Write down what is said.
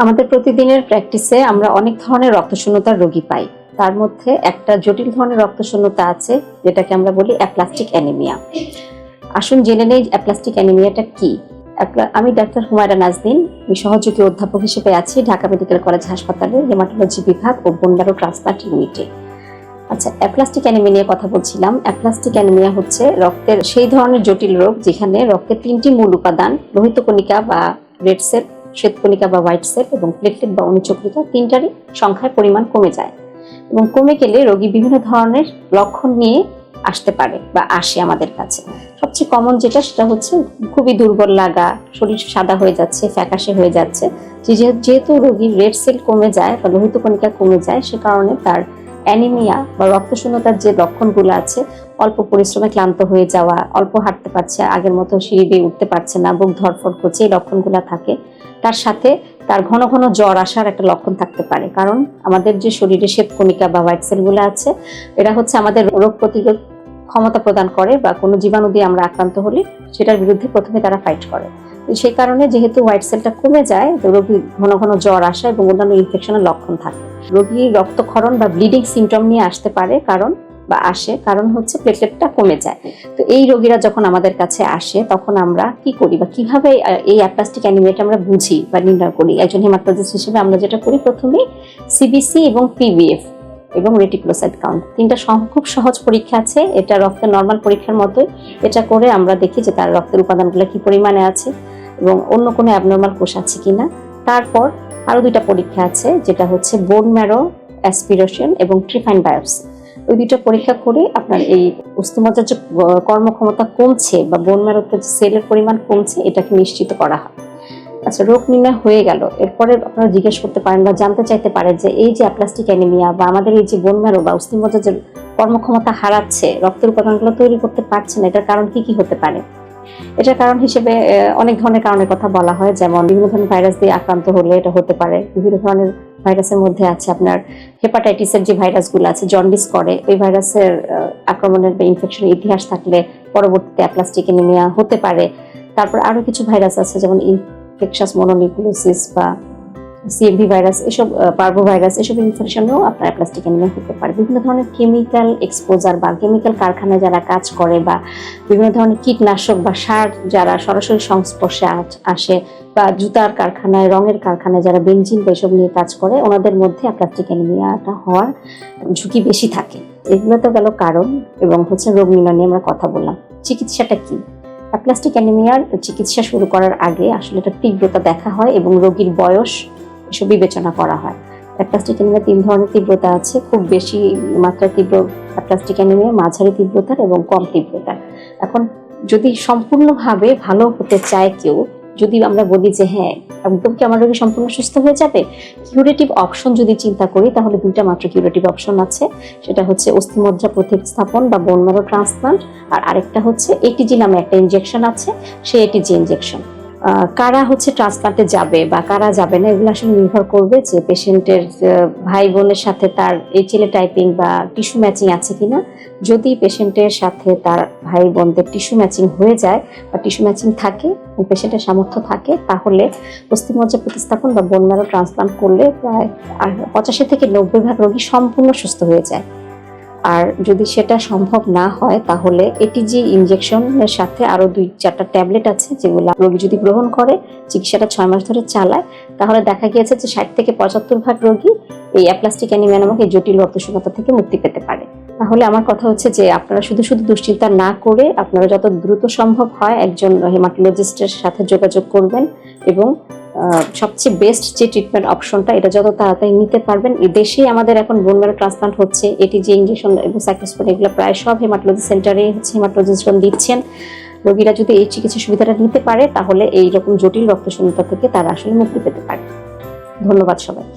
আমাদের প্রতিদিনের প্র্যাকটিসে আমরা অনেক ধরনের রক্তশূন্যতার রোগী পাই। তার মধ্যে একটা জটিল ধরনের রক্তশূন্যতা আছে, যেটাকে আমরা বলি অ্যাপ্লাস্টিক অ্যানিমিয়া। আসুন জেনে নেই অ্যাপ্লাস্টিক অ্যানিমিয়াটা কি। আমি ডাক্তার হুমায়রা নাজনীন, আমি সহযোগী অধ্যাপক হিসেবে আছি ঢাকা মেডিকেল কলেজ হাসপাতালে হেমাটোলজি বিভাগ ও বোন ম্যারো ট্রান্সপ্লান্ট ইউনিটে। আচ্ছা, অ্যাপ্লাস্টিক অ্যানিমিয়া নিয়ে কথা বলছিলাম। অ্যাপ্লাস্টিক অ্যানিমিয়া হচ্ছে রক্তের সেই ধরনের জটিল রোগ যেখানে রক্তের তিনটি মূল উপাদান লোহিত কণিকা বা রেড সেল, শ্বেতকণিকা বা হোয়াইট সেল এবং প্লেটলেট বা অনুচক্রিকা তিনটারই সংখ্যার পরিমাণ কমে যায় এবং কমে গেলে রোগী বিভিন্ন ধরনের লক্ষণ নিয়ে আসতে পারে বা আসে আমাদের কাছে। সবচেয়ে কমন সেটা হচ্ছে খুবই দুর্বল লাগা, শরীর সাদা হয়ে যাচ্ছে, ফ্যাকাশে হয়ে যাচ্ছে। যেহেতু রোগীর রেড সেল কমে যায় বা লোহিত কণিকা কমে যায়, সে কারণে তার অ্যানিমিয়া বা রক্তশূন্যতার যে লক্ষণগুলো আছে, অল্প পরিশ্রমে ক্লান্ত হয়ে যাওয়া, অল্প হাঁটতে পারছে, আগের মতো সিঁড়ি বেয়ে উঠতে পারছে না, বুক ধরফর করছে, এই লক্ষণগুলো থাকে। তার সাথে তার ঘন ঘন জ্বর আসার একটা লক্ষণ থাকতে পারে, কারণ আমাদের যে শরীরে শ্বেতকণিকা বা হোয়াইট সেলগুলো আছে, এরা হচ্ছে আমাদের রোগ প্রতিরোধ ক্ষমতা প্রদান করে বা কোনো জীবাণু দিয়ে আমরা আক্রান্ত হলে সেটার বিরুদ্ধে প্রথমে তারা ফাইট করে। সেই কারণে যেহেতু হোয়াইট সেলটা কমে যায়, রোগী ঘন ঘন জ্বর আসা এবং অন্যান্য ইনফেকশনের লক্ষণ থাকে। রোগী রক্তক্ষরণ বা ব্লিডিং সিমটম নিয়ে আসতে পারে, কারণ হচ্ছে প্লেটলেটটা কমে যায়। তো এই রোগীরা যখন আমাদের কাছে আসে, তখন আমরা কি করি বা কিভাবে এই অ্যাপ্লাস্টিক অ্যানিমিয়াটা আমরা বুঝি বা নির্ণয় করি? একজন হেমাটোলজিস্ট হিসেবে আমরা যেটা করি, প্রথমেই সিবিসি এবং পিভিএফ এবং রেটিকুলোসাইট কাউন্ট, তিনটা খুব সহজ পরীক্ষা আছে। এটা রক্তের নর্মাল পরীক্ষার মতোই। এটা করে আমরা দেখি যে তার রক্তের উপাদানগুলো কি পরিমাণে আছে এবং অন্য কোনো অ্যাবনর্মাল কোষ আছে কিনা। তারপর আরো দুইটা পরীক্ষা আছে, যেটা হচ্ছে বোন ম্যারো অ্যাসপিরেশন এবং ট্রিফাইন বায়োপসি। ওই দুইটা পরীক্ষা করে আপনার এই অস্থিমজ্জার যে কর্মক্ষমতা কমছে বা বোন ম্যারোতে যে সেলের পরিমাণ কমছে, এটাকে নিশ্চিত করা হয়। আচ্ছা, রোগ নির্ণয় হয়ে গেল। এরপরে আপনারা জিজ্ঞেস করতে পারেন বা জানতে চাইতে পারেন যে এই যে অ্যাপ্লাস্টিক অ্যানিমিয়া বা আমাদের এই যে বোন ম্যারো বা অস্থিমজ্জার যে কর্মক্ষমতা হারাচ্ছে, রক্তের উপাদানগুলো তৈরি করতে পারছে না, এটার কারণ কি কি হতে পারে? এটার কারণ হিসেবে অনেক ধরনের কারণের কথা বলা হয়, যেমন বিভিন্ন ধরনের ভাইরাস দিয়ে আক্রান্ত হলে এটা হতে পারে। বিভিন্ন ধরনের ভাইরাসের মধ্যে আছে আপনার হেপাটাইটিসের যে ভাইরাসগুলো আছে, জন্ডিস করে, ওই ভাইরাসের আক্রমণের বা ইনফেকশনের ইতিহাস থাকলে পরবর্তীতে অ্যাপ্লাস্টিক অ্যানিমিয়া হতে পারে। তারপর আরো কিছু ভাইরাস আছে, যেমন ইনফেকশাস মনোনিউক্লিওসিস বা সিএমভি ভাইরাস, এসব পার্ভো ভাইরাস, এসব ইনফেকশনেও আপনার অ্যাপ্লাস্টিক অ্যানিমিয়া হতে পারে। বিভিন্ন ধরনের কেমিক্যাল এক্সপোজার বা কেমিক্যাল কারখানায় যারা কাজ করে বা বিভিন্ন ধরনের কীটনাশক বা সার যারা সরাসরি সংস্পর্শে আসে বা জুতার কারখানায়, রঙের কারখানায় যারা বেনজিন বা এসব নিয়ে কাজ করে, ওনাদের মধ্যে অ্যাপ্লাস্টিক অ্যানিমিয়াটা হওয়ার ঝুঁকি বেশি থাকে। এগুলো তো গেল কারণ, এবং হচ্ছে রোগ নির্ণয় নিয়ে আমরা কথা বললাম। চিকিৎসাটা কি? অ্যাপ্লাস্টিক অ্যানিমিয়ার চিকিৎসা শুরু করার আগে আসলে এটা তীব্রতা দেখা হয় এবং রোগীর বয়স এসব বিবেচনা করা হয়। অ্যাপ্লাস্টিক অ্যানিমিয়া 3 ধরনের তীব্রতা আছে। খুব বেশি মাত্রায় তীব্র অ্যাপ্লাস্টিক অ্যানিমিয়া, মাঝারি তীব্রতার এবং কম তীব্রতার। এখন যদি সম্পূর্ণভাবে ভালো হতে চায় কেউ, যদি আমরা বলি যে হ্যাঁ একদম কি আমার রোগী সম্পূর্ণ সুস্থ হয়ে যাবে, কিউরেটিভ অপশন যদি চিন্তা করি, তাহলে 2টা মাত্র কিউরেটিভ অপশন আছে। সেটা হচ্ছে অস্থিমজ্জা প্রতিস্থাপন বা বোন ম্যারো ট্রান্সপ্লান্ট, আর আরেকটা হচ্ছে এটিজি নামে একটা ইনজেকশন আছে, সেই এটিজি ইনজেকশন। কারা হচ্ছে ট্রান্সপ্লান্টে যাবে বা কারা যাবে না, এগুলো আসলে নির্ভর করবে যে পেশেন্টের ভাই বোনের সাথে তার এইচএলএ টাইপিং বা টিস্যু ম্যাচিং আছে কিনা। যদি পেশেন্টের সাথে তার ভাই বোনদের টিস্যু ম্যাচিং হয়ে যায় বা টিস্যু ম্যাচিং থাকে, পেশেন্টের সামর্থ্য থাকে, তাহলে অস্থিমজ্জা প্রতিস্থাপন বা বোন ম্যারো ট্রান্সপ্লান্ট করলে প্রায় 85 থেকে 90% রোগী সম্পূর্ণ সুস্থ হয়ে যায়। আর যদি সেটা সম্ভব না হয়, তাহলে এটিজি ইনজেকশনের সাথে আরো 2-4টা ট্যাবলেট আছে, যেগুলো রোগী যদি গ্রহণ করে, চিকিৎসাটা 6 মাস ধরে চালায়, তাহলে দেখা গিয়েছে যে 60 থেকে 75% রোগী এই অ্যাপ্লাস্টিক অ্যানিমিয়া নামক এই জটিল রক্তশূন্যতা থেকে মুক্তি পেতে পারে। তাহলে আমার কথা হচ্ছে যে আপনারা শুধু দুশ্চিন্তা না করে আপনারা যত দ্রুত সম্ভব হয় একজন হেমাটোলজিস্টের সাথে যোগাযোগ করবেন এবং সবচেয়ে বেস্ট যে ট্রিটমেন্ট অপশনটা, এটা যত তাড়াতাড়ি নিতে পারবেন। দেশেই আমাদের এখন বোন ম্যারো ট্রান্সপ্লান্ট হচ্ছে, এটিজি ইনজেকশন এবং সাইক্লোস্পোরিন, এগুলো প্রায় সব হেমাটোলজি সেন্টারে হচ্ছে হেমাটোলজিস্টগণ দিচ্ছেন। রোগীরা যদি এই চিকিৎসা সুবিধাটা নিতে পারে, তাহলে এইরকম জটিল রক্তশূন্যতা থেকে তারা আসলে মুক্তি পেতে পারে। ধন্যবাদ সবাইকে।